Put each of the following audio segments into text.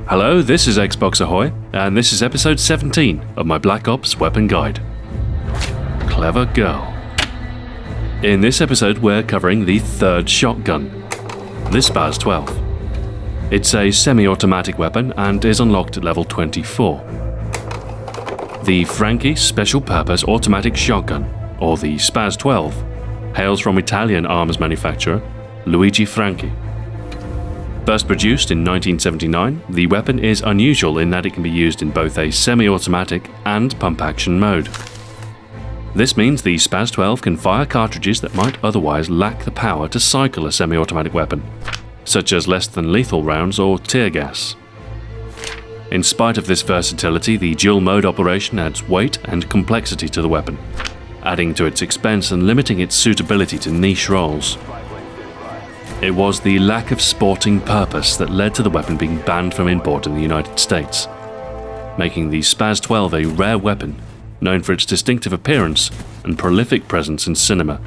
Hello, this is Xbox Ahoy, and this is episode 17 of my Black Ops Weapon Guide. Clever girl. In this episode we're covering the third shotgun, the SPAS-12. It's a semi-automatic weapon and is unlocked at level 24. The Franchi Special Purpose Automatic Shotgun, or the SPAS-12, hails from Italian arms manufacturer Luigi Franchi. First produced in 1979, the weapon is unusual in that it can be used in both a semi-automatic and pump-action mode. This means the SPAS-12 can fire cartridges that might otherwise lack the power to cycle a semi-automatic weapon, such as less than lethal rounds or tear gas. In spite of this versatility, the dual-mode operation adds weight and complexity to the weapon, adding to its expense and limiting its suitability to niche roles. It was the lack of sporting purpose that led to the weapon being banned from import in the United States, making the SPAS-12 a rare weapon known for its distinctive appearance and prolific presence in cinema.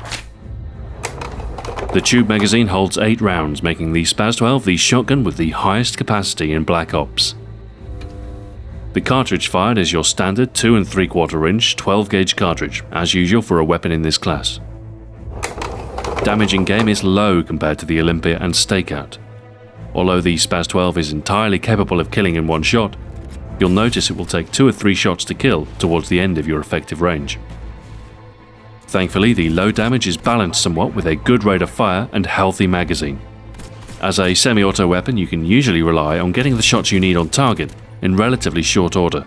The tube magazine holds 8 rounds, making the SPAS-12 the shotgun with the highest capacity in Black Ops. The cartridge fired is your standard 2 3/4 inch 12 gauge cartridge, as usual for a weapon in this class. Damage in game is low compared to the Olympia and Stakeout. Although the SPAS-12 is entirely capable of killing in one shot, you'll notice it will take 2 or 3 shots to kill towards the end of your effective range. Thankfully, the low damage is balanced somewhat with a good rate of fire and healthy magazine. As a semi-auto weapon, you can usually rely on getting the shots you need on target in relatively short order.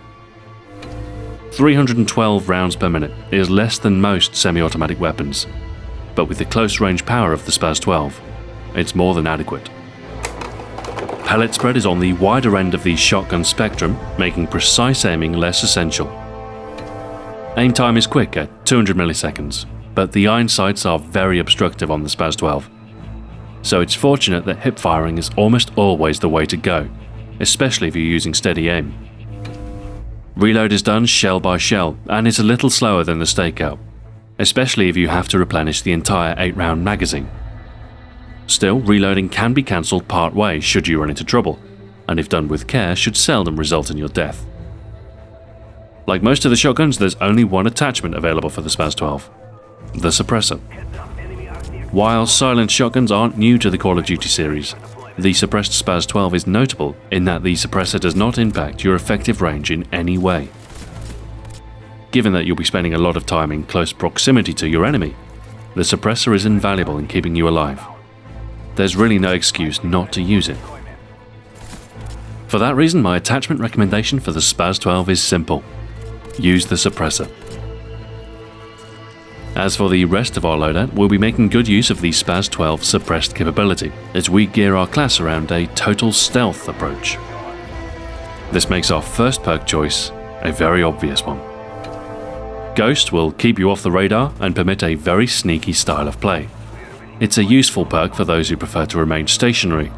312 rounds per minute is less than most semi-automatic weapons, but with the close range power of the SPAS-12, it's more than adequate. Pellet spread is on the wider end of the shotgun spectrum, making precise aiming less essential. Aim time is quick at 200 milliseconds, but the iron sights are very obstructive on the SPAS-12. So it's fortunate that hip firing is almost always the way to go, especially if you're using steady aim. Reload is done shell by shell, and is a little slower than the Stakeout, especially if you have to replenish the entire 8-round magazine. Still, reloading can be cancelled part way should you run into trouble, and if done with care should seldom result in your death. Like most of the shotguns, there's only one attachment available for the SPAS-12, the suppressor. While silent shotguns aren't new to the Call of Duty series, the suppressed SPAS-12 is notable in that the suppressor does not impact your effective range in any way. Given that you'll be spending a lot of time in close proximity to your enemy, the suppressor is invaluable in keeping you alive. There's really no excuse not to use it. For that reason, my attachment recommendation for the SPAS-12 is simple: use the suppressor. As for the rest of our loadout, we'll be making good use of the SPAS-12 suppressed capability, as we gear our class around a total stealth approach. This makes our first perk choice a very obvious one. Ghost will keep you off the radar and permit a very sneaky style of play. It's a useful perk for those who prefer to remain stationary,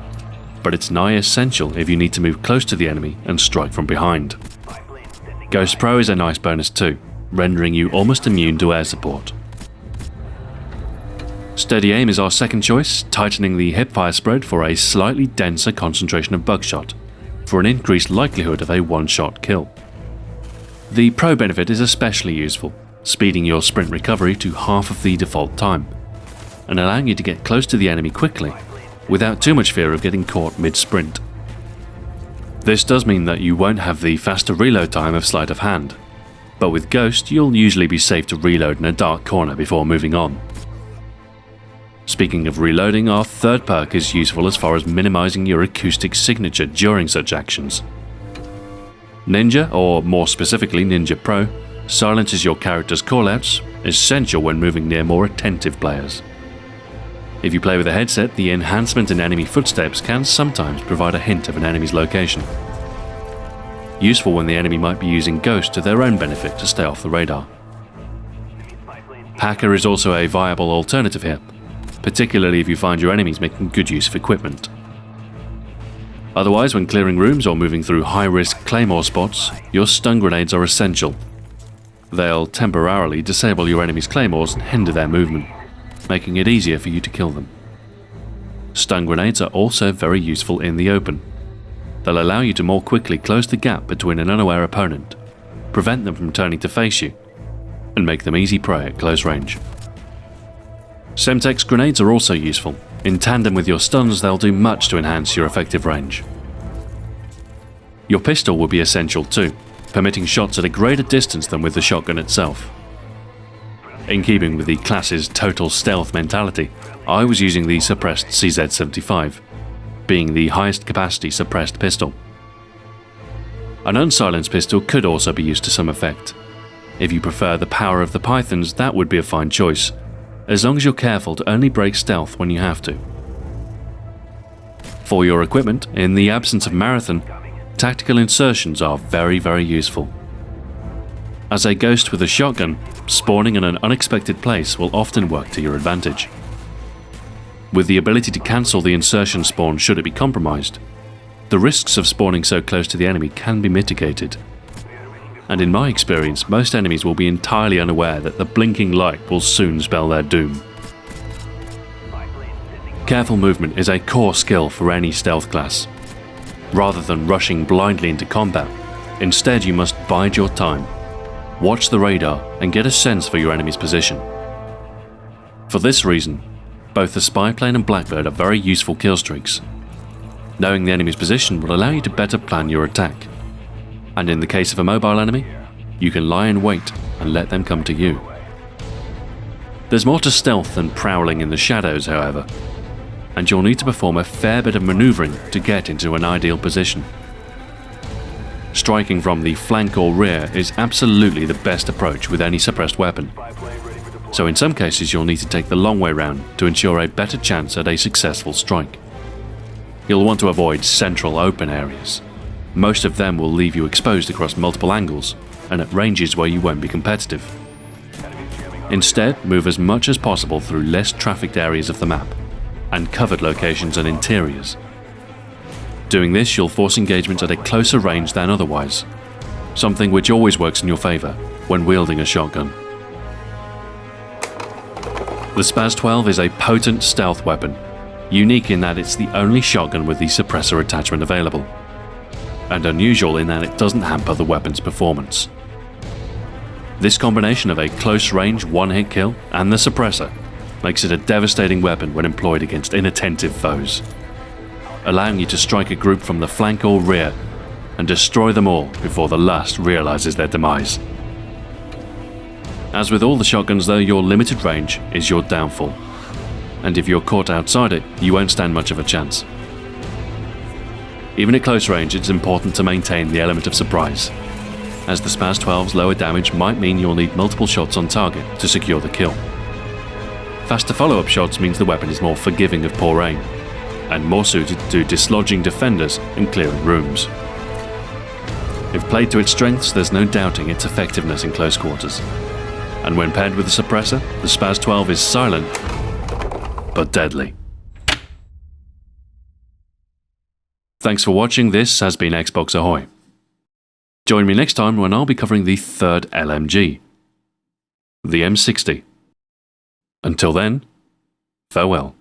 but it's nigh essential if you need to move close to the enemy and strike from behind. Ghost Pro is a nice bonus too, rendering you almost immune to air support. Steady aim is our second choice, tightening the hipfire spread for a slightly denser concentration of buckshot, for an increased likelihood of a one-shot kill. The Pro benefit is especially useful, speeding your sprint recovery to half of the default time, and allowing you to get close to the enemy quickly, without too much fear of getting caught mid-sprint. This does mean that you won't have the faster reload time of sleight of hand, but with Ghost you'll usually be safe to reload in a dark corner before moving on. Speaking of reloading, our third perk is useful as far as minimizing your acoustic signature during such actions. Ninja, or more specifically Ninja Pro, silences your character's callouts, essential when moving near more attentive players. If you play with a headset, the enhancement in enemy footsteps can sometimes provide a hint of an enemy's location. Useful when the enemy might be using Ghost to their own benefit to stay off the radar. Hacker is also a viable alternative here, particularly if you find your enemies making good use of equipment. Otherwise, when clearing rooms or moving through high-risk claymore spots, your stun grenades are essential. They'll temporarily disable your enemy's claymores and hinder their movement, making it easier for you to kill them. Stun grenades are also very useful in the open. They'll allow you to more quickly close the gap between an unaware opponent, prevent them from turning to face you, and make them easy prey at close range. Semtex grenades are also useful. In tandem with your stuns, they'll do much to enhance your effective range. Your pistol will be essential too, permitting shots at a greater distance than with the shotgun itself. In keeping with the class's total stealth mentality, I was using the suppressed CZ75, being the highest capacity suppressed pistol. An unsilenced pistol could also be used to some effect. If you prefer the power of the Pythons, that would be a fine choice, as long as you're careful to only break stealth when you have to. For your equipment, in the absence of Marathon, tactical insertions are very useful. As a ghost with a shotgun, spawning in an unexpected place will often work to your advantage. With the ability to cancel the insertion spawn should it be compromised, the risks of spawning so close to the enemy can be mitigated. And in my experience, most enemies will be entirely unaware that the blinking light will soon spell their doom. Careful movement is a core skill for any stealth class. Rather than rushing blindly into combat, instead you must bide your time, watch the radar, and get a sense for your enemy's position. For this reason, both the spy plane and Blackbird are very useful kill streaks. Knowing the enemy's position will allow you to better plan your attack. And in the case of a mobile enemy, you can lie in wait and let them come to you. There's more to stealth than prowling in the shadows, however, and you'll need to perform a fair bit of maneuvering to get into an ideal position. Striking from the flank or rear is absolutely the best approach with any suppressed weapon, so in some cases you'll need to take the long way round to ensure a better chance at a successful strike. You'll want to avoid central open areas. Most of them will leave you exposed across multiple angles and at ranges where you won't be competitive. Instead, move as much as possible through less trafficked areas of the map and covered locations and interiors. Doing this, you'll force engagement at a closer range than otherwise, something which always works in your favour when wielding a shotgun. The SPAS-12 is a potent stealth weapon, unique in that it's the only shotgun with the suppressor attachment available, and unusual in that it doesn't hamper the weapon's performance. This combination of a close-range one-hit kill and the suppressor makes it a devastating weapon when employed against inattentive foes, allowing you to strike a group from the flank or rear and destroy them all before the last realizes their demise. As with all the shotguns though, your limited range is your downfall, and if you're caught outside it, you won't stand much of a chance. Even at close range, it's important to maintain the element of surprise, as the SPAS-12's lower damage might mean you'll need multiple shots on target to secure the kill. Faster follow-up shots means the weapon is more forgiving of poor aim, and more suited to dislodging defenders and clearing rooms. If played to its strengths, there's no doubting its effectiveness in close quarters, and when paired with the suppressor, the SPAS-12 is silent, but deadly. Thanks for watching. This has been Xbox Ahoy. Join me next time when I'll be covering the third LMG, the M60. Until then, farewell.